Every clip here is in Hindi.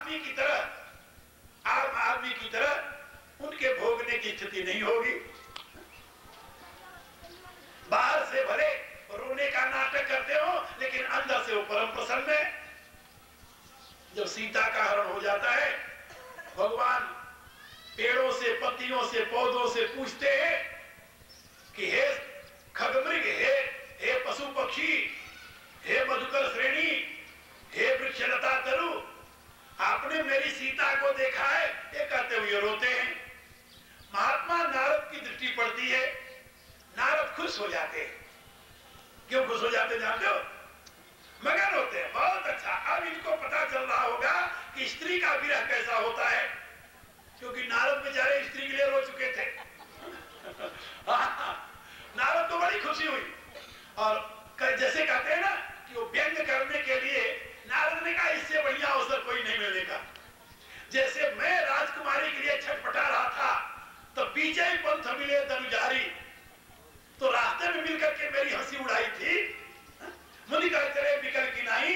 आदमी की तरह, आम आदमी की तरह उनके भोगने की स्थिति नहीं होगी। बाहर से भले रोने का नाटक करते हो, लेकिन अंदर से वो परम प्रसन्न है। जब सीता का हरण हो जाता है, भगवान पेड़ों से, पत्तियों से, पौधों से पूछते हैं कि हे खगमृग, हे पशु पक्षी, हे मधुकर श्रेणी, हे वृक्षलता तरु, आपने मेरी सीता को देखा है? ये कहते हुए रोते हैं। महात्मा नारद की दृष्टि पड़ती है, नारद खुश हो जाते हैं। क्यों खुश हो जाते जानते हो? मगन होते हैं, बहुत अच्छा। अब इनको पता चल रहा होगा कि स्त्री का विरह कैसा होता है, क्योंकि नारद बेचारे स्त्री के लिए रो चुके थे। नारद को बड़ी खुशी हुई, और जैसे कहते हैं ना कि वो व्यंग करने के लिए नारद ने कहा इससे बढ़िया अवसर कोई नहीं मिलेगा। जैसे मैं राजकुमारी के लिए छटपटा रहा था, तो पीछे ही पंथ मिले धनुजारी, तो रास्ते में मिलकर के मेरी हंसी उड़ाई थी। मुनि कहते रहे विकल की नहीं,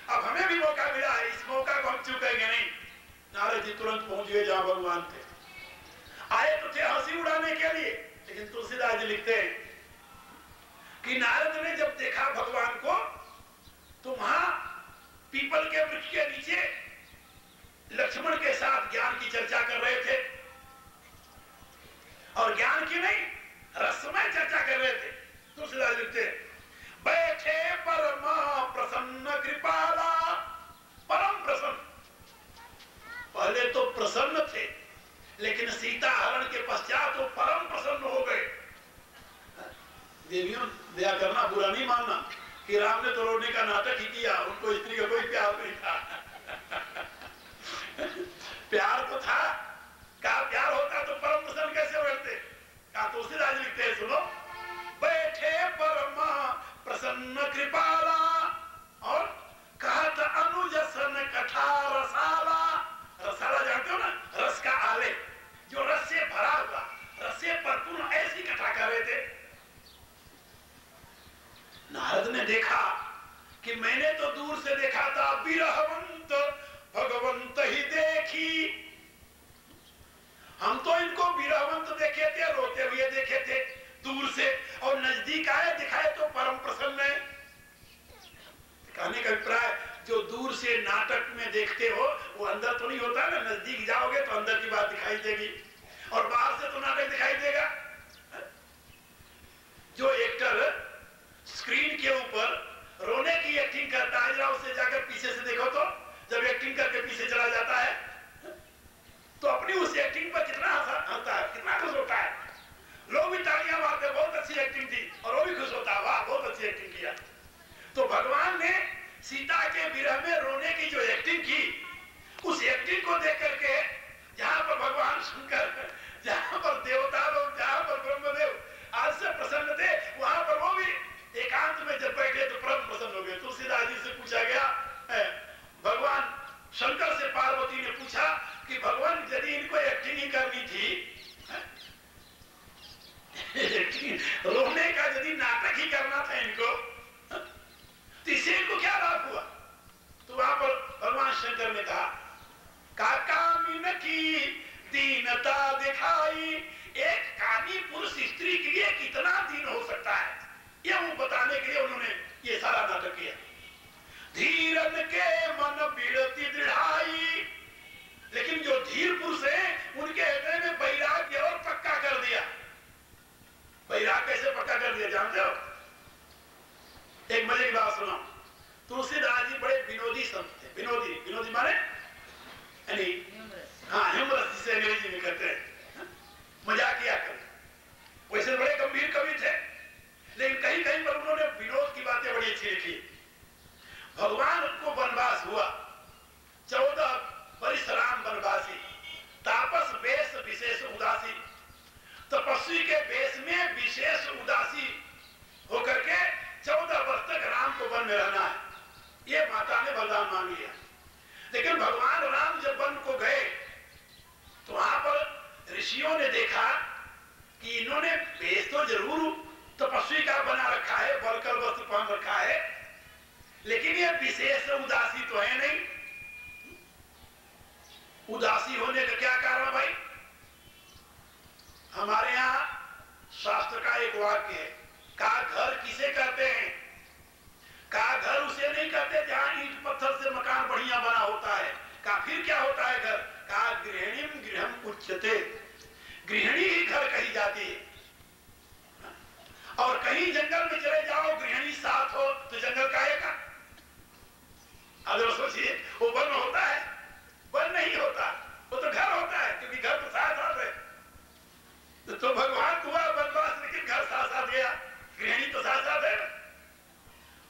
अब हमें भी मौका मिला है, इस मौका को हम चूकेंगे नहीं। नारद जी तुरंत पहुंच गए जहां भगवान थे। आए तो थे हंसी उड़ाने के लिए, लेकिन तुलसीदास जी लिखते हैं कि नारद ने जब देखा भगवान को, तो वहां पीपल के वृक्ष के नीचे लक्ष्मण के साथ ज्ञान की चर्चा कर रहे थे, और ज्ञान की नहीं, रसमय चर्चा कर रहे थे। तुलसीदास लिखते हैं बैठे परमा प्रसन्न कृपाला, परम प्रसन्न। पहले तो प्रसन्न थे, लेकिन सीता हरण के पश्चात वो परम प्रसन्न हो गए। देवियों दया करना, बुरा नहीं मानना कि राम ने तो रोने का नाटक ही किया, उनको स्त्री का कोई प्यार नहीं था। प्यार तो था, क्या प्यार होता तो परम प्रसन्न कैसे बैठते? क्या तुलसीदास लिखते हैं, सुनो, बैठे परमा प्रसन्न कृपाला, और कहत अनुजसन कथा रसाला। रसाला जानते हो ना, रस का आले, जो रस से भरा हुआ, रस से परिपूर्ण, ऐसी कथा कर रहे थे। नारद ने देखा कि मैंने तो दूर से देखा था, विरहवंत भगवंत ही देखी। हम तो इनको विरहवंत देखे थे, रोते हुए देखे थे दूर से, और नजदीक आए दिखाए तो परम प्रसन्न है। कहने का अभिप्राय, जो दूर से नाटक में देखते हो वो अंदर तो नहीं होता है ना, नजदीक जाओगे तो अंदर की बात दिखाई देगी, और बाहर से तो नाटक दिखाई देगा। जो एक्टर स्क्रीन के ऊपर रोने की एक्टिंग करता है, जरा उससे जाकर पीछे से देखो तो, जब एक्टिंग करके पीछे चला जाता है तो अपनी उस एक्टिंग पर कितना हंसता है, कितना खुश होता है। लोग भी तालियां मारते, बहुत अच्छी एक्टिंग थी, और वो भी खुश होता है, वाह बहुत अच्छी एक्टिंग किया। तो भगवान ने सीता के विरह में रोने की जो एक्टिंग की, उस एक्टिंग को देख करके जहां पर भगवान शंकर, जहां पर देवता लोग, जहां पर ब्रह्मदेव आज से प्रसन्न थे, वहां पर वो भी एकांत में जब बैठे तो परम प्रसन्न हो गए। तुलसीदास जी से पूछा गया, भगवान शंकर से पार्वती ने पूछा कि भगवान यदि इनको एक्टिंग ही करनी थी, रोने का यदि नाटक ही करना था इनको, तो इससे इनको क्या लाभ हुआ? तो वहां पर भगवान शंकर ने कहा, काकामिन की दीनता दिखाई, एक कामी पुरुष स्त्री के लिए कितना दीन हो सकता है, ये वो बताने के लिए उन्होंने ये सारा नाटक किया। धीरन के मन पीड़ती दृढ़ाई, लेकिन जो धीर पुरुष है उनके हृदय में वैराग्य और पक्का कर दिया। वैराग्य कैसे पक्का कर दिया जानते हो? एक मजे की बात सुनो। तुलसीदास जी बड़े विनोदी संत थे। विनोदी, विनोदी माने यानी हाँ, ह्यूमरस जिसे अंग्रेजी में कहते हैं, मजाकिया कवि। वैसे बड़े गंभीर कवि थे, लेकिन कहीं कहीं पर उन्होंने विनोद की बातें बड़ी अच्छी लिखी। भगवान को वनवास हुआ, 14 वर्ष राम वनवासी, तापस वेश विशेष उदासी, तपस्वी के वेश में विशेष उदासी होकर के 14 वर्ष तक राम को वन में रहना है, ये माता ने वरदान मांग लिया। लेकिन भगवान राम जब वन को गए तो वहां पर ऋषियों ने देखा कि इन्होंने वेश तो जरूर तपस्वी का बना रखा है, बलकर वस्त्र पहन रखा है, लेकिन ये विशेष उदासी तो है नहीं। उदासी होने का क्या कारण भाई? हमारे यहां शास्त्र का एक वाक्य है, का घर किसे कहते हैं? का घर उसे नहीं कहते जहां ईंट पत्थर से मकान बढ़िया बना होता है। का फिर क्या होता है घर? का गृहिणीम गृहम उच्यते, गृहिणी ही घर कही जाती है। और कहीं जंगल में चले जाओ, गृहिणी साथ हो तो जंगल का है का? अब सोचिए, वो वन होता है? वन नहीं होता, वो तो घर होता है, क्योंकि घर तो साथ साथ है। तो भगवान हुआ वनवास, लेकिन घर साथ साथ गया, गृहिणी तो साथ साथ है।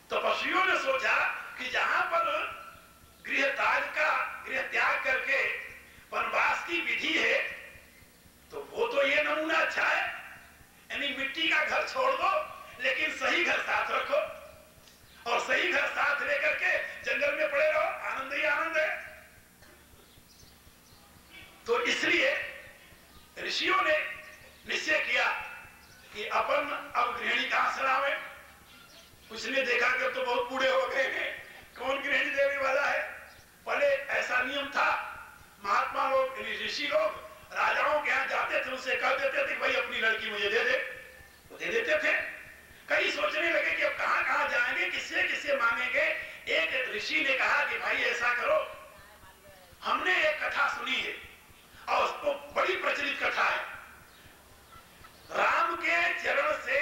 तपस्वियों ने सोचा कि जहां पर गृह त्याग करके वनवास की विधि है, तो वो तो ये नमूना अच्छा है, यानी मिट्टी का घर छोड़ दो लेकिन सही घर साथ रखो, और सही घर साथ लेकर के जंगल में पड़े रहो, आनंद ही आनंद है। तो इसलिए ऋषियों ने निश्चय किया कि अपन अब गृहिणी कहां से लावे। उसने देखा कि अब तो बहुत बूढ़े हो गए हैं, कौन गृहिणी देने वाला है। पहले ऐसा नियम था, महात्मा लोग ऋषि लोग राजाओं के यहां जाते थे, उनसे कह देते थे भाई अपनी लड़की मुझे दे दे, तो दे देते थे। कई सोचने लगे कि अब कहां कहां जाएंगे, किससे किससे मांगेंगे। एक ऋषि ने कहा कि भाई ऐसा करो, हमने एक कथा सुनी है और उसको बड़ी प्रचलित कथा है, राम के चरण से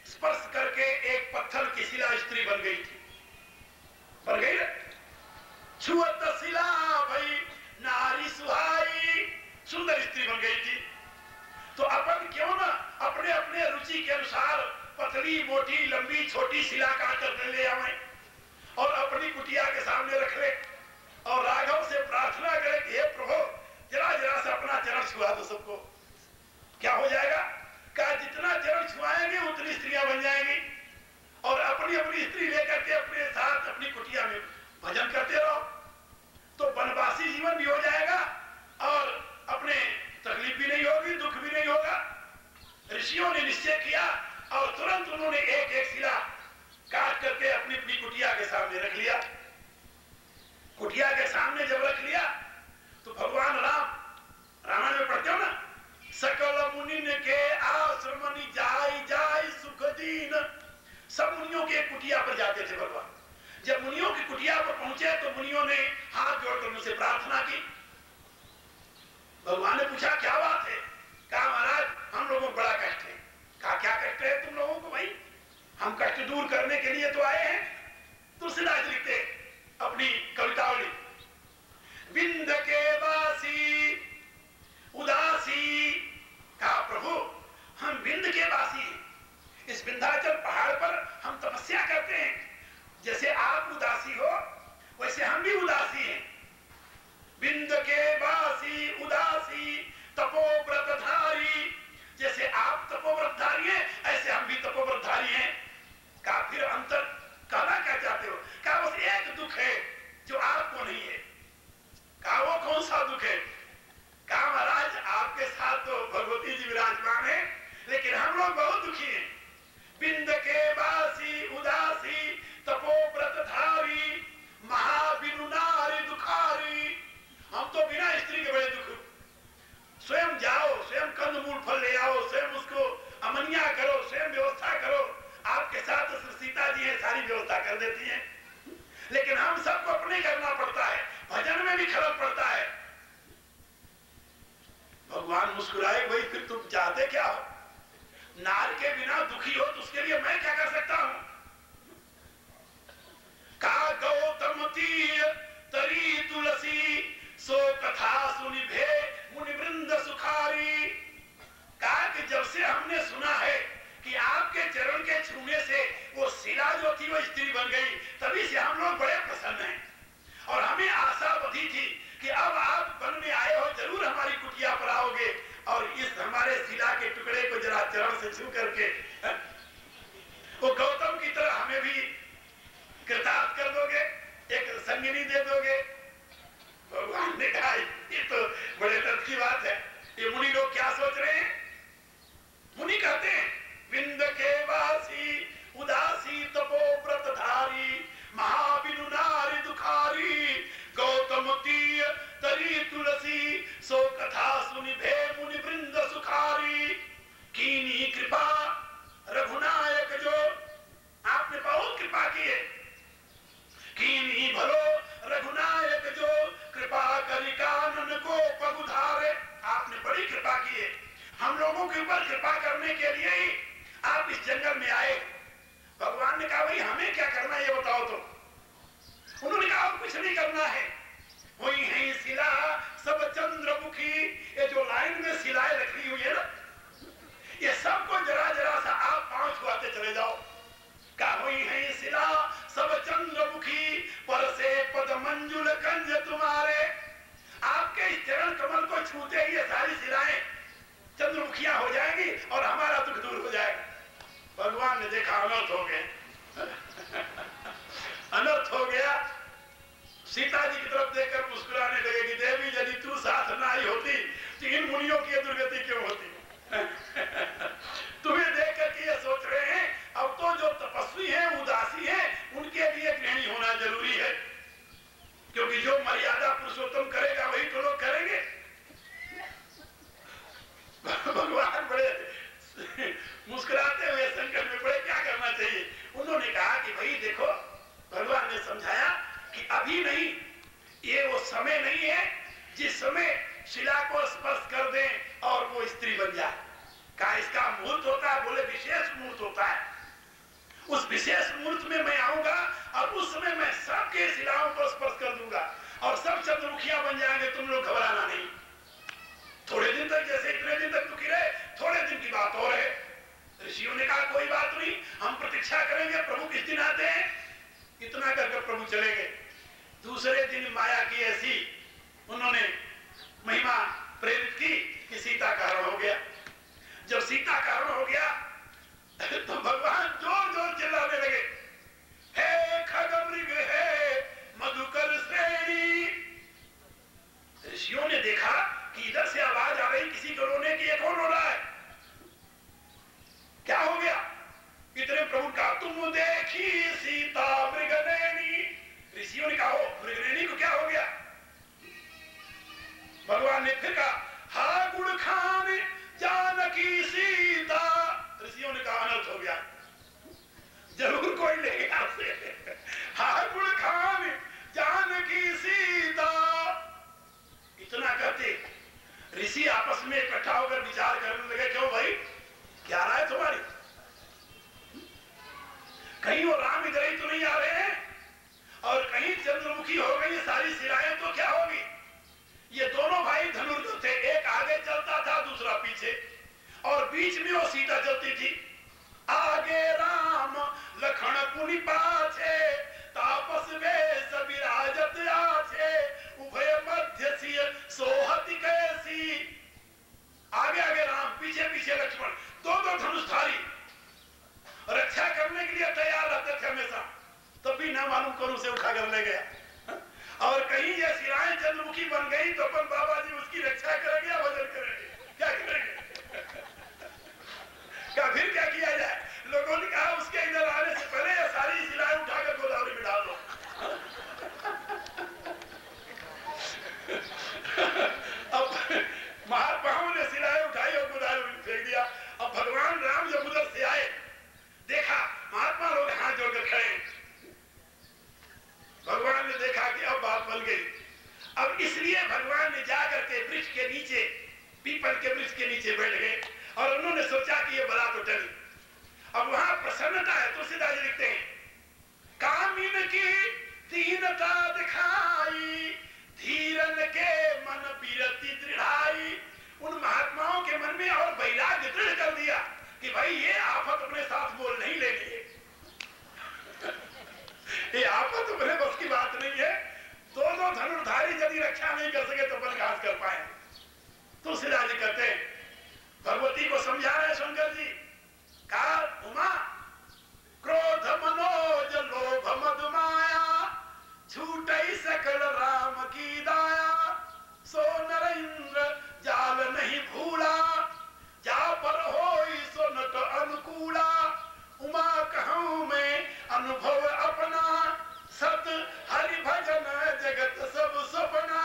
स्पर्श करके एक पत्थर की शिला स्त्री बन गई थी, बन गई ना, छुअत शिला भाई नारी सुहाई, सुंदर स्त्री बन गई थी। तो अपन क्यों ना अपने अपने रुचि के अनुसार पतली मोटी लंबी छोटी शिला काट कर ले आवे और अपनी कुटिया के सामने रख ले, और राघव से प्रार्थना करे कि हे प्रभु जरा जरा से अपना चरण छुआ दो सबको। क्या हो जाएगा? क्या जितना चरण छुआएंगे उतनी स्त्रियां बन जाएंगी, और अपनी अपनी स्त्री लेकर के अपने साथ अपनी कुटिया में भजन करते रहो, तो वनवासी जीवन भी हो जाएगा और अपने तकलीफ भी नहीं होगी, दुख भी नहीं होगा। ऋषियों ने निश्चय किया और तुरंत उन्होंने एक एक शिला काट करके अपनी अपनी कुटिया के सामने रख लिया। कुटिया के सामने जब रख लिया तो भगवान रामायण में पढ़ते हो ना, सकल मुनि के आश्रमनि जाय जाय सुख दीन। सब मुनियों के कुटिया पर जाते थे भगवान। जब मुनियों की कुटिया पर पहुंचे तो मुनियों ने हाथ जोड़कर उनसे प्रार्थना की। भगवान ने पूछा क्या बात है? कहा महाराज हम लोगों को बड़ा कष्ट है। कहा क्या कष्ट है तुम लोगों को? भाई हम कष्ट दूर करने के लिए तो आए हैं। तुलसीदास लिखते अपनी कवितावली, बिंद के वासी उदासी। कहा प्रभु हम बिंद के वासी हैं, इस विंध्याचल पहाड़ पर हम तपस्या करते हैं, जैसे आप उदासी हो वैसे हम भी उदासी हैं। बिंद के वासी उदासी तपोव्रतधारी, जैसे आप तपोव्रतधारी हैं ऐसे हम भी तपोव्रतधारी हैं। कहा फिर अंतर कहना क्या चाहते हो? कहा बस एक दुख है जो आपको नहीं है। कहा वो कौन सा दुख है? कहा महाराज आपके साथ तो भगवती जी विराजमान है, लेकिन हम लोग बहुत दुखी हैं। बिंद के वासी उदासी तपोव्रतधारी महाबिनु नारी दुखारी। हम तो बिना स्त्री के बड़े दुख, स्वयं जाओ, स्वयं कंदमूल फल ले आओ, स्वयं उसको अमनिया करो, स्वयं व्यवस्था करो। आपके साथ तो सीता जी है, सारी व्यवस्था कर देती हैं, लेकिन हम सबको अपने करना पड़ता है, भजन में भी खलल पड़ता है। भगवान मुस्कुराए, भाई फिर तुम चाहते क्या हो? नार के बिना दुखी हो तो उसके लिए मैं क्या कर सकता हूं? का गौतम तीर तरी तुलसी सो कथा सुनि भे मुनि वृंद सुखारी। कहा कि जब से हमने सुना है कि आपके चरण के छूने से वो शिला जो थी वो स्त्री बन गई, तभी से हम लोग बड़े प्रसन्न हैं, और हमें आशा बधी थी कि अब आप वन में आए हो, जरूर हमारी कुटिया पर आओगे और इस हमारे शिला के टुकड़े को जरा चरण से छू करके वो गौतम की तरह हमें भी कृतार्थ कर दोगे, एक संगिनी दे दोगे। भगवान ने कहा ये तो बड़े दर्द की बात है। ये मुनि लोग क्या सोच रहे हैं? मुनि कहते हैं विंद के वासी उदासी तपोव्रतधारी महाबिनु नारी दुखारी गौतम तीय तरी तुलसी कथा सुनि भे मुनि वृंद सुखारी, कीनी कृपा रघुनायक जो, आपने बहुत कृपा की है। कीनी भलो रघुनायक जो, कृपा करि कानन को पगुधारे, आपने बड़ी कृपा की है। हम लोगों के ऊपर कृपा करने के लिए ही आप इस जंगल में आए। भगवान ने कहा भाई हमें क्या करना है ये बताओ तो। उन्होंने कहा कुछ नहीं करना है। वही है शिला सब चंद्रमुखी, ये जो लाइन में शिलाएं रखी हुई है ना, ये सबको जरा जरा सा आप पांव छुआते चले जाओ। कहा वही है शिला सब चंद्रमुखी, पर से पद मंजुल कंज तुम्हारे, आपके इस चरण कमल को छूते ही ये सारी शिलाएं चंद्रमुखियां हो जाएंगी और हमारा दुख दूर हो जाएगा। भगवान ने देखा अनर्थ हो गए, अनर्थ हो गया। सीता जी की तरफ देखकर मुस्कुराने लगे कि देवी यदि तू साथ ना आई होती तो इन मुनियों की दुर्गति क्यों होती। तुम्हें देख करके ये सोच रहे हैं अब तो जो तपस्वी हैं उदासी हैं उनके लिए गृहिणी होना जरूरी है, क्योंकि जो मर्यादा पुरुषोत्तम करेगा वही तो लोग करेंगे। भगवान बड़े मुस्कुराते हुए संकट में पड़े, क्या करना चाहिए। उन्होंने कहा कि भाई देखो, भगवान ने समझाया कि अभी नहीं, ये वो समय नहीं है जिस समय शिला को स्पर्श कर दें और वो स्त्री बन जाए। कहा इसका मुहूर्त होता है, बोले विशेष मुहूर्त होता है। उस विशेष मुहूर्त में मैं आऊंगा और उस समय मैं सबके शिलाओं को स्पर्श कर दूंगा और सब चंद्रमुखियां बन जाएंगे, तुम लोग घबराना नहीं। थोड़े दिन तक, जैसे इतने दिन तक दुखी रहे, थोड़े दिन की बात और है। ऋषियों ने कहा कोई बात नहीं, हम प्रतीक्षा करेंगे, प्रभु किस दिन आते हैं। इतना करके प्रभु चले गए। दूसरे दिन माया की ऐसी उन्होंने महिमा प्रेरित की कि सीता का हरण हो गया। जब सीता का हरण हो गया तो भगवान जोर जोर चिल्लाने लगे, हे खगमृग हे मधुकर श्रेणी। ऋषियों ने देखा कि इधर से आवाज आ रही किसी को रोने की, ये कौन रो रहा है, क्या हो गया। इतने प्रभु का तुम देखी सीता मृगनैनी। ऋषियों ने कहा मृगनैनी को क्या हो गया। भगवान ने फिर कहा हा गुण खान जानकी सीता। ऋषियों ने कहा अनर्थ हो गया, जरूर कोई ले गया से। हा गुण खान जानकी सीता। इतना कहते ऋषि आपस में इकट्ठा होकर विचार करने लगे, क्यों भाई क्या राय तुम्हारी, कहीं वो राम इधर ही तो नहीं आ रहे हैं और कहीं चंद्रमुखी हो गई सारी शिलाएं तो क्या होगी। ये दोनों भाई धनुर्धर थे, एक आगे चलता था दूसरा पीछे और बीच में वो सीता चलती थी। आगे राम लखन पुनि पाछे, तापस वेश विराजत आछे, उभय मध्य सिय सोहति कैसी। आगे आगे राम, पीछे पीछे लक्ष्मण, दो दो धनुषधारी रक्षा करने के लिए तैयार रहते थे हमेशा। तब भी ना मालूम कौन उसे उठा कर ले गया। और कहीं ये शिलाएं चंद्रमुखी बन गई तो अपन बाबा जी उसकी रक्षा करेंगे या भजन करेंगे, क्या करेंगे। क्या फिर क्या किया जाए। लोगों ने कहा उसके इधर आने से पहले ये सारी शिलाएं उठाकर गोदावरी में डाल दो। अब महात्माओं ने शिलाएं उठाई और गोदावरी में फेंक दिया। अब भगवान राम जब उधर से आए, देखा महात्मा लोग हाथ जोड़कर खड़े। भगवान ने देखा कि अब बात बन गई। अब इसलिए भगवान ने जाकर के वृक्ष के नीचे, पीपल के वृक्ष के नीचे बैठ गए और उन्होंने सोचा कि ये बला तो टली। अब वहां प्रसन्नता है। तुलसीदास जी लिखते हैं, कामिन की दीनता दिखाई, धीरन के मन बीरति दृढ़ाई। उन महात्माओं के मन में और वैराग्य दृढ़ कर दिया कि भाई ये आफत अपने साथ बोल नहीं लेनी है। ये आफत अपने बस की बात नहीं है। दो दो धनुर्धारी यदि रक्षा नहीं कर सके तो अपन कहां कर पाए। तुलसीदास जी कहते हैं, भगवती को समझा रहे शंकर जी, कहा उमा क्रोध मनोज लोभ मद माया, छूटई सकल राम की दाया, सो नरेंद्र जाल नहीं भूला, जा पर होई सो नट अनुकूला। उमा कहूं मैं अनुभव अपना, सत हरि भजन जगत सब सपना।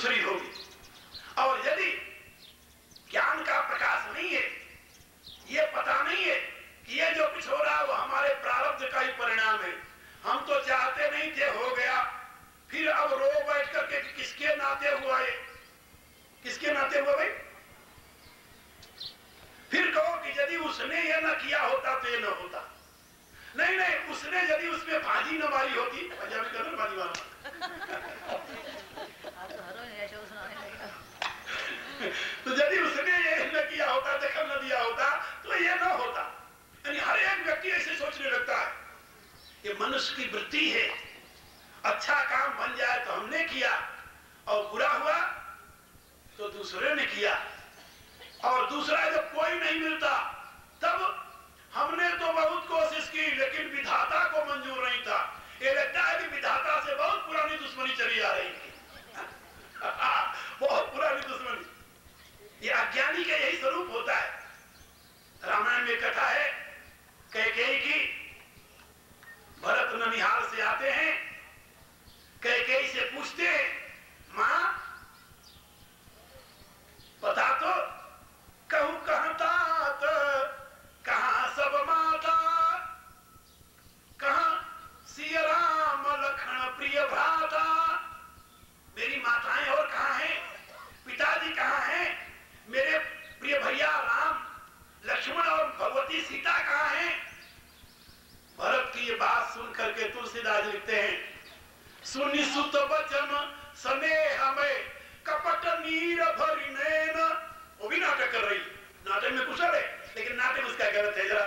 दूसरी होगी। और यदि ज्ञान का प्रकाश नहीं है, ये पता नहीं है कि ये जो कुछ हो रहा है वो हमारे प्रारब्ध का ही परिणाम है, हम तो चाहते नहीं थे, हो गया, फिर अब रो बैठ करके किसके नाते हुआ ये, किसके नाते हुआ भाई? फिर कहो कि यदि उसने ये न किया होता तो ये न होता। नहीं नहीं, उसने यदि उसमें भाजी न मारी होती, पंजाबी कहते भाजी मारा, तो यदि उसने ये न किया होता, दखल न दिया होता तो ये न होता। यानी हर एक व्यक्ति ऐसे सोचने लगता है, ये मनुष्य की वृत्ति है, अच्छा काम बन जाए तो हमने किया, और बुरा हुआ तो दूसरे ने किया, और दूसरा जब कोई नहीं मिलता तब हमने तो बहुत कोशिश की लेकिन विधाता को मंजूर नहीं था। ये लगता है कि विधाता से बहुत पुरानी दुश्मनी चली आ रही थी बहुत पुरानी दुश्मनी। ये अज्ञानी का यही स्वरूप होता है। रामायण में कथा है, कैकेयी की, भरत ननिहाल से आते हैं, कैकेयी से पूछते हैं, मां बता तो, कहूं कहता कहां सब माता, कहां सिया राम लखन प्रिय भ्राता। मेरी माताएं और कहां हैं, पिताजी कहां हैं, मेरे प्रिय भैया राम लक्ष्मण और भगवती सीता कहां हैं? भरत की ये बात सुन करके तुलसीदास लिखते हैं, सुनि सुत बचन स्नेह में कपट नीर भरी नैन। वो भी नाटक कर रही, नाटक में कुशल है लेकिन नाटक उसका गलत है जरा।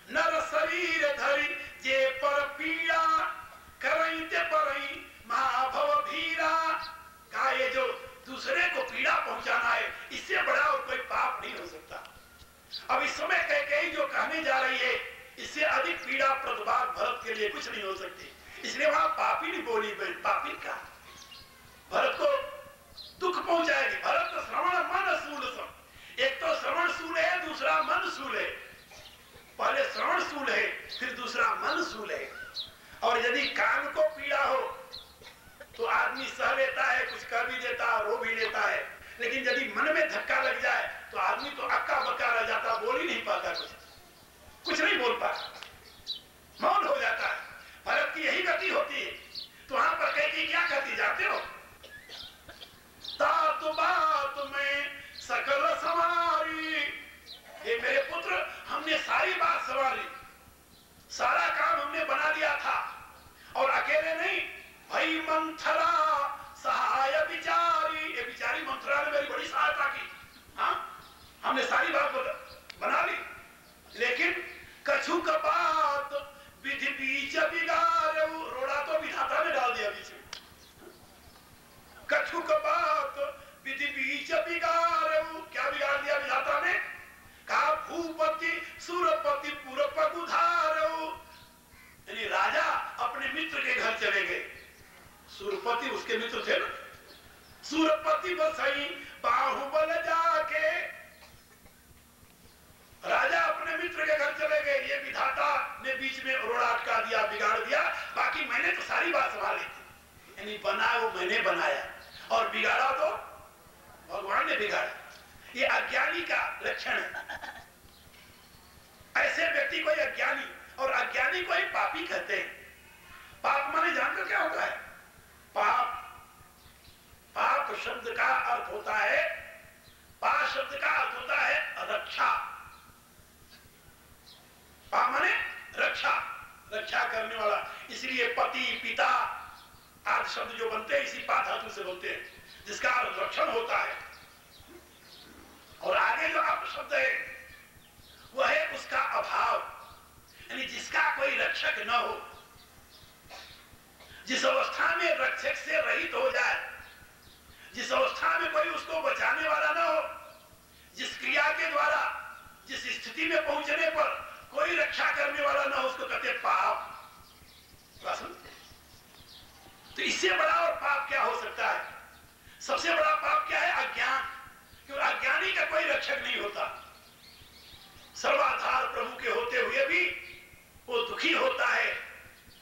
नर शरीर धरी जे पर पीड़ा, करई ते परई महाभव भीरा। कहा ये जो दूसरे को पीड़ा पहुंचाना है, इससे बड़ा और कोई पाप नहीं हो सकता। अब इस समय कैकेयी जो कहने जा रही है, इससे अधिक पीड़ा प्रतिभाग भरत के लिए कुछ नहीं हो सकती। इसलिए वहां पापी नहीं बोली, पापी का भरत को दुख पहुंचाएगी। भरत तो श्रवण मन सूल सम, एक तो श्रवण सूल है, दूसरा मन सूल है। पहले श्रवण सूल है, फिर दूसरा मन सूल है। और यदि कान को पीड़ा हो तो आदमी सह लेता है, कुछ कर भी देता है, रो भी लेता है, लेकिन यदि मन में धक्का लग जाए तो आदमी तो अक्का बक्का रह जाता, बोल ही नहीं पाता, कुछ नहीं बोल पाता, मौन हो जाता है। भरत की यही गति होती है। तो वहां पर कैकेयी क्या करती, जाते हो, तात बात में सकल सवारी। ये मेरे पुत्र, हमने सारी बात संवारी, सारा काम हमने बना लिया था, और अकेले नहीं, भई मंथरा सहाय विचारी। ये बिचारी मंथरा ने मेरी बड़ी सहायता की। हाँ, हमने सारी बात बना ली, लेकिन कछु का बात विधि बीच बिगाड़े। रोड़ा तो विधाता ने डाल दिया बीच में। कछु का बात विधि बीच बिगाड़े, क्या बिगाड़ दिया विधाता ने? कहा भूपति सुरपति पुरपग उधारो। यानी राजा अपने मित्र के घर चले गए, सुरपति उसके मित्र थे ना, सुरपति बसई बाहुबल जाके। राजा अपने मित्र के घर चले गए, ये विधाता ने बीच में रोड़ा अटका दिया, बिगाड़ दिया, बाकी मैंने तो सारी बात संभाली थी। यानी बना वो मैंने बनाया, और बिगाड़ा तो भगवान ने बिगाड़ा। ये अज्ञानी का लक्षण है। ऐसे व्यक्ति को अज्ञानी, और अज्ञानी को ही पापी कहते हैं। पाप माने जानकर क्या होता है? पाप, पाप शब्द का अर्थ होता है, पाप शब्द का अर्थ होता है रक्षा। पाप माने रक्षा, रक्षा करने वाला। इसलिए पति पिता आदि शब्द जो बनते हैं इसी पाठ धातु से बनते हैं, जिसका अर्थ रक्षण होता है। और आगे जो आप शब्द है वह है उसका अभाव, यानी जिसका कोई रक्षक न हो, जिस अवस्था में रक्षक से रहित हो जाए, जिस अवस्था में कोई उसको बचाने वाला न हो, जिस क्रिया के द्वारा जिस स्थिति में पहुंचने पर कोई रक्षा करने वाला न हो, उसको कहते पाप। तो इससे बड़ा और पाप क्या हो सकता है? सबसे बड़ा पाप क्या है? अज्ञान। क्योंकि अज्ञानी का कोई रक्षक नहीं होता। सर्वाधार प्रभु के होते हुए भी वो दुखी होता है,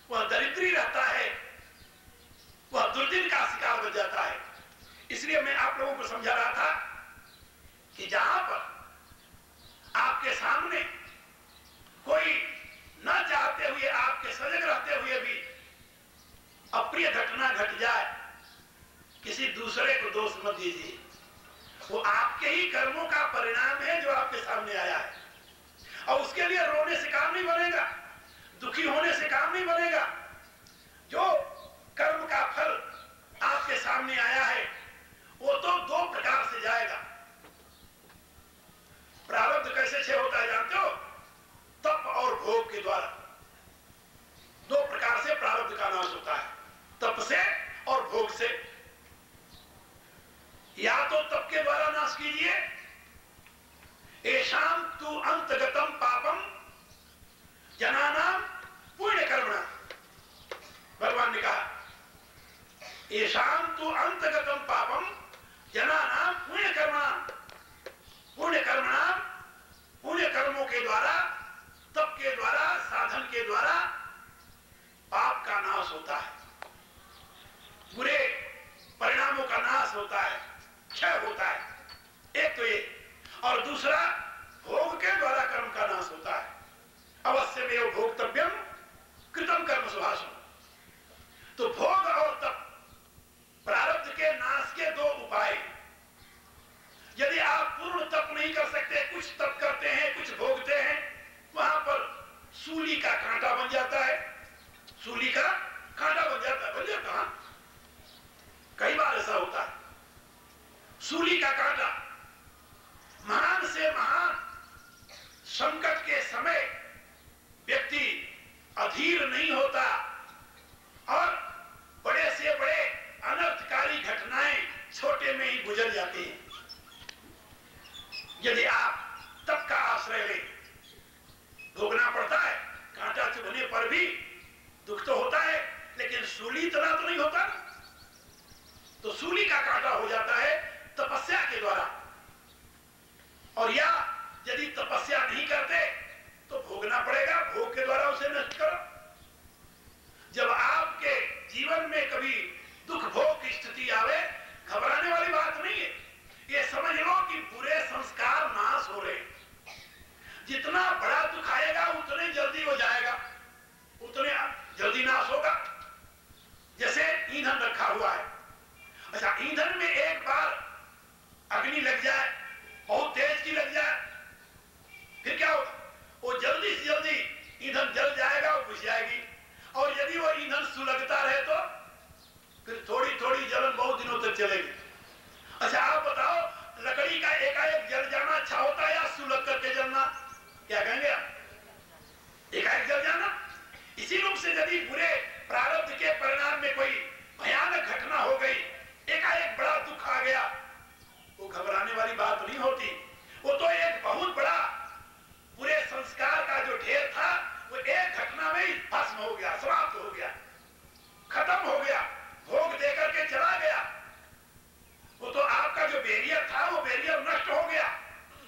वह दरिद्री रहता है, वह दुर्दिन का शिकार बन जाता है। इसलिए मैं आप लोगों को समझा रहा था कि जहां पर आपके सामने कोई न चाहते हुए, आपके सजग रहते हुए भी अप्रिय घटना घट जाए, किसी दूसरे को दोष मत दीजिए। वो आपके ही कर्मों का परिणाम है जो आपके सामने आया है, और उसके लिए रोने से काम नहीं बनेगा, दुखी होने से काम नहीं बनेगा। जो कर्म का फल आपके सामने आया है वो तो दो प्रकार से जाएगा। प्रारब्ध कैसे क्षय होता है जानते हो? तप और भोग के द्वारा। दो प्रकार से प्रारब्ध का नाश होता है, तप से और भोग से। या तो तप के द्वारा नाश कीजिए, एषाम तु अंतगतम पापम जनानाम पुण्य कर्मणा, भगवान ने कहा एषाम तु अंतगतम पापम जनानाम पुण्य कर्मणा। पुण्य कर्मणा, पुण्य कर्मों के द्वारा, तप के द्वारा, साधन के द्वारा पाप का नाश होता है, बुरे परिणामों का नाश होता है, क्षय होता है। एक तो ये, और दूसरा भोग के द्वारा कर्म का नाश होता है। अवश्यमेव भोक्तव्यम कृतम कर्म सुभाषम। तो भोग और तप, प्रारब्ध के नाश के दो उपाय। यदि आप पूर्ण तप नहीं कर सकते, कुछ तप करते हैं, कुछ भोगते हैं, वहां पर सूली का कांटा बन जाता है, सूली का कांटा बन जाता है। बन जाता, कई बार ऐसा होता है। सूली का कांटा, महान से महान संकट के समय व्यक्ति अधीर नहीं होता और बड़े से बड़े अनर्थकारी घटनाएं छोटे में ही गुजर जाती हैं। यदि आप तप का आश्रय लें, भोगना पड़ता है, कांटा चुभने पर भी दुख तो होता है, लेकिन सूली इतना तो नहीं होता। तो सूली का कांटा हो जाता है तपस्या के द्वारा। और या यदि तपस्या नहीं करते तो भोगना पड़ेगा, भोग के द्वारा उसे नष्ट करो। जब आपके जीवन में कभी दुख भोग की स्थिति आवे, घबराने वाली बात नहीं है। ये समझ लो कि बुरे संस्कार नाश हो रहे। जितना बड़ा दुख आएगा उतने जल्दी हो जाएगा, उतने जल्दी नाश होगा। जैसे ईंधन रखा हुआ है, अच्छा ईंधन में एक बार अग्नि लग जाए, बहुत तेज की लग जाए, फिर क्या होगा? वो जल्दी से जल्दी ईंधन जल जाएगा, वो बुझ जाएगी। और यदि वो ईंधन सुलगता रहे तो फिर थोड़ी थोड़ी जलन बहुत दिनों तक चलेगी। अच्छा आप बताओ, लकड़ी का एकाएक जल जाना अच्छा होता है या सुलग करके जलना? क्या कहेंगे आप? एकाएक जल जाना। इसी रूप से यदि बुरे प्रारब्ध के परिणाम में कोई भयानक घटना हो गई, एकाएक बड़ा दुख आ गया, वो घबराने वाली बात नहीं होती। वो तो एक बहुत बड़ा बुरे संस्कार का जो ढेर था, वो एक घटना में ही भस्म हो गया, समाप्त हो गया, खत्म हो गया, भोग देकर के चला गया। वो तो आपका जो बैरियर था, वो बैरियर नष्ट हो गया।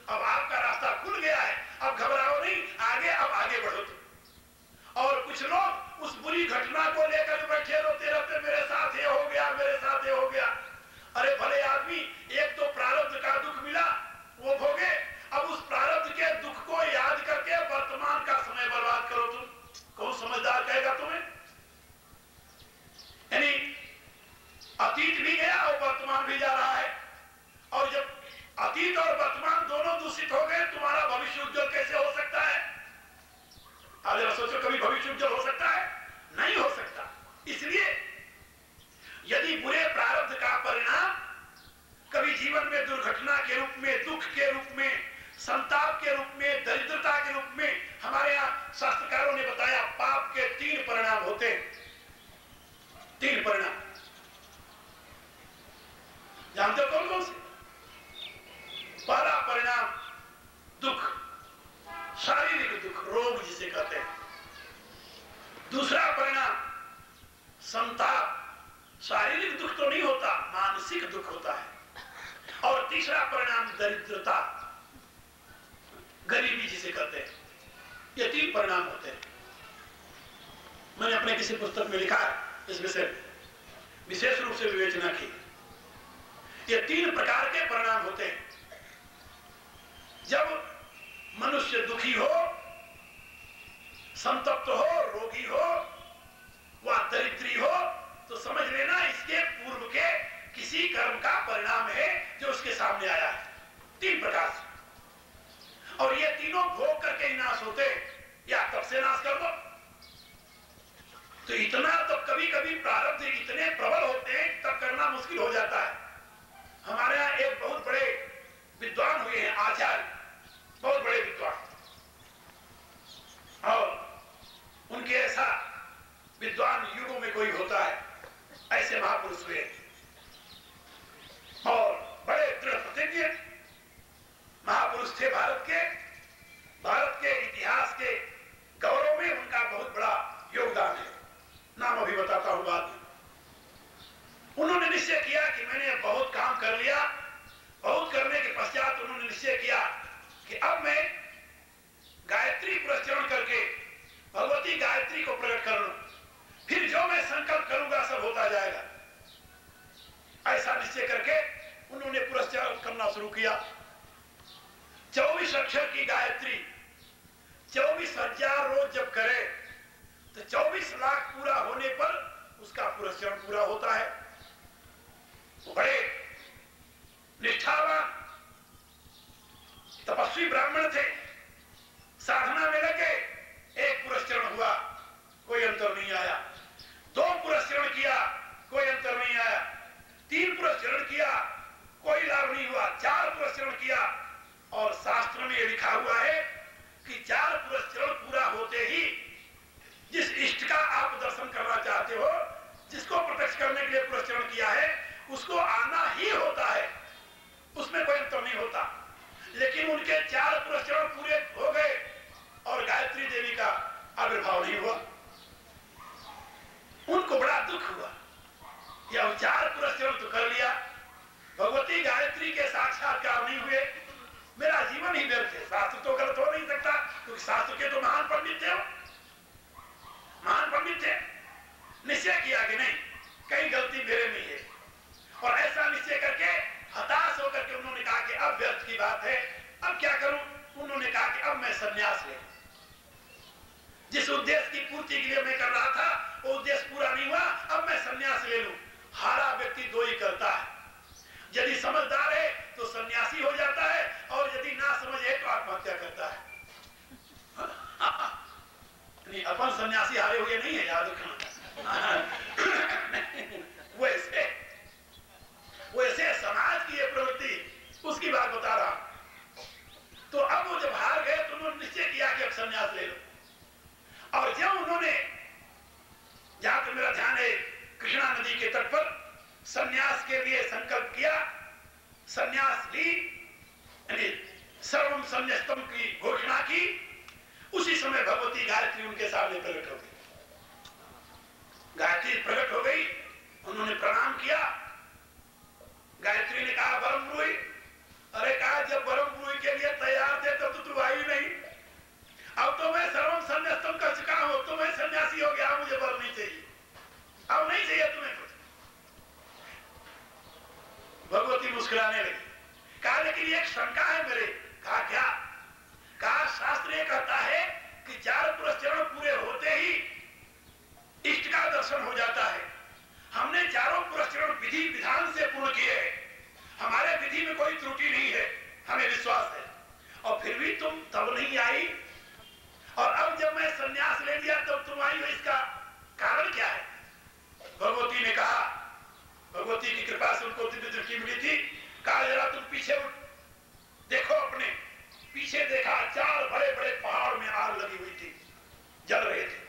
अब आपका रास्ता खुल गया है, अब घबराओ नहीं, आगे अब आगे बढ़ो तुम। और कुछ लोग उस बुरी घटना को लेकर बैठे रोते रहते, मेरे साथ ये हो गया, मेरे साथ ये हो गया। अरे भले आदमी, एक तो प्रारब्ध का दुख मिला, वो भोगे, अब उस प्रारब्ध के दुख को याद करके वर्तमान का समय बर्बाद करो तुम। कौन समझदार कहेगा तुम्हें? यानी अतीत भी गया और वर्तमान भी जा रहा है, और जब अतीत और वर्तमान दोनों दूषित हो गए, तुम्हारा भविष्य उज्जवल कैसे हो सकता है? आप जरा सोचो, कभी भविष्य उज्जवल हो सकता है? नहीं हो सकता। इसलिए यदि बुरे प्रारब्ध का परिणाम कभी जीवन में दुर्घटना के रूप में, दुख के रूप में, संताप के रूप में, दरिद्रता के रूप में, हमारे यहाँ शास्त्रकारों ने बताया पाप के 3 परिणाम होते हैं। 3 परिणाम जानते हो कौन कौन से? पहला परिणाम दुख, शारीरिक दुख, रोग जिसे कहते हैं। दूसरा परिणाम संताप, शारीरिक दुख तो नहीं होता, मानसिक दुख होता है। और तीसरा परिणाम दरिद्रता, गरीबी जिसे कहते हैं। ये 3 परिणाम होते हैं। मैंने अपने किसी पुस्तक में लिखा है, इस विषय विशेष रूप से विवेचना की। ये 3 प्रकार के परिणाम होते हैं। जब मनुष्य दुखी हो, संतप्त हो, रोगी हो, वह दरिद्री हो, तो समझ लेना इसके पूर्व के किसी कर्म का परिणाम है जो उसके सामने आया है। 3 प्रकार से। और ये तीनों भोग करके ही नाश होते, या तब से नाश कर दो। तो इतना तब कभी कभी प्रारब्ध इतने प्रबल होते हैं तब करना मुश्किल हो जाता है। हमारे यहाँ एक बहुत बड़े विद्वान हुए हैं, आचार्य, बहुत बड़े विद्वान, और उनके ऐसा विद्वान युगों में कोई होता है, ऐसे महापुरुष हुए और बड़े दृढ़ प्रतिज्ञ महापुरुष थे। भारत के इतिहास के गौरव में उनका बहुत बड़ा योगदान है। नाम अभी बताता हूं बाद में। उन्होंने निश्चय किया कि मैंने बहुत काम कर लिया। बहुत करने के पश्चात उन्होंने निश्चय किया कि अब मैं गायत्री पुरस्चरण करके भगवती गायत्री को प्रकट कर लूं, फिर जो मैं संकल्प करूंगा सब होता जाएगा। ऐसा निश्चय करके उन्होंने पुरस्चरण करना शुरू किया। 24 अक्षर की गायत्री 24,000 रोज जब करे तो 24 लाख पूरा होने पर उसका पुरस्चरण पूरा होता है। वो बड़े निष्ठावान तपस्वी ब्राह्मण थे, साधना में लगे। एक पुरस्चरण हुआ, कोई अंतर नहीं आया। 2 पुरस्चरण किया, कोई अंतर नहीं आया। 3 पुरस्चरण किया, कोई लाभ नहीं हुआ। 4 पुरस्चरण किया, और शास्त्र में लिखा हुआ है कि 4 पुरस्चरण पूरा होते ही जिस इष्ट का आप दर्शन करना चाहते हो, जिसको प्रत्यक्ष करने के लिए पुरस्चरण किया है, उसको आना ही होता है, उसमें कोई अंतर नहीं होता। लेकिन उनके 4 पुरस्चरण पूरे हो गए और गायत्री देवी का आविर्भाव नहीं हुआ। उनको बड़ा दुख हुआ। यह 4 पुरस्चरण तो कर लिया, भगवती गायत्री के साक्षात्कार नहीं हुए, मेरा जीवन ही व्यर्थ है। शास्त्र तो गलत हो नहीं सकता, क्योंकि शास्त्र के तो महान पंडित थे, महान पंडित थे। निश्चय किया कि नहीं, कहीं गलती मेरे में है, और ऐसा निश्चय करके हताश होकर के उन्होंने कहा कि अब व्यर्थ की बात है, अब क्या करूं। उन्होंने कहा कि अब मैं संन्यास ले लूं। जिस उद्देश्य की पूर्ति के लिए मैं कर रहा था वो उद्देश्य पूरा नहीं हुआ, अब मैं संन्यास ले लूं। हारा व्यक्ति 2 ही करता है, यदि समझदार है तो सन्यासी हो जाता है, और यदि ना समझ है तो आत्महत्या करता है। नहीं, अपन सन्यासी हारे हुए नहीं है, याद रखना। वैसे समाज की ये प्रवृत्ति, उसकी बात बता रहा हूं। तो अब वो जब हार गए तो उन्होंने निश्चय किया कि अब संन्यास ले लो। और जब उन्होंने, जहां पर मेरा ध्यान है, कृष्णा नदी के तट पर संन्यास के लिए संकल्प किया, संन्यास ली, यानी सर्वम संन्यस्तम की घोषणा की, उसी समय भगवती गायत्री उनके सामने प्रकट हो गई। गायत्री प्रकट हो गई, उन्होंने प्रणाम किया। गायत्री ने कहा, परम ब्रूहि। अरे कहा, जब परम ब्रूहि के लिए तैयार थे तब तो तू आई नहीं। अब तो मैं सर्वम संन्यस्तम कर चुका हूं, तो मैं सन्यासी हो गया, मुझे वर नहीं चाहिए, अब नहीं चाहिए तुम्हें कुछ। भगवती मुस्कुराने लगी। कहा, लेकिन एक शंका है मेरे। कहा, क्या? कहा, शास्त्र ये कहता है कि 4 पुरस्चरण पूरे होते ही इष्ट का दर्शन हो जाता है। हमने 4 पुरस्चरण विधि विधान से पूर्ण किए हैं, हमारे विधि में कोई त्रुटि नहीं है, हमें विश्वास है, और फिर भी तुम तब नहीं आई, और अब जब मैं संन्यास ले लिया तब तुम आई हो, इसका कारण क्या है? भगवती ने कहा, भगवती की कृपा से उनको दिव्य दृष्टि मिली थी। कहा, जरा तुम पीछे उठ देखो। अपने पीछे देखा, 4 बड़े बड़े पहाड़ में आग लगी हुई थी, जल रहे थे।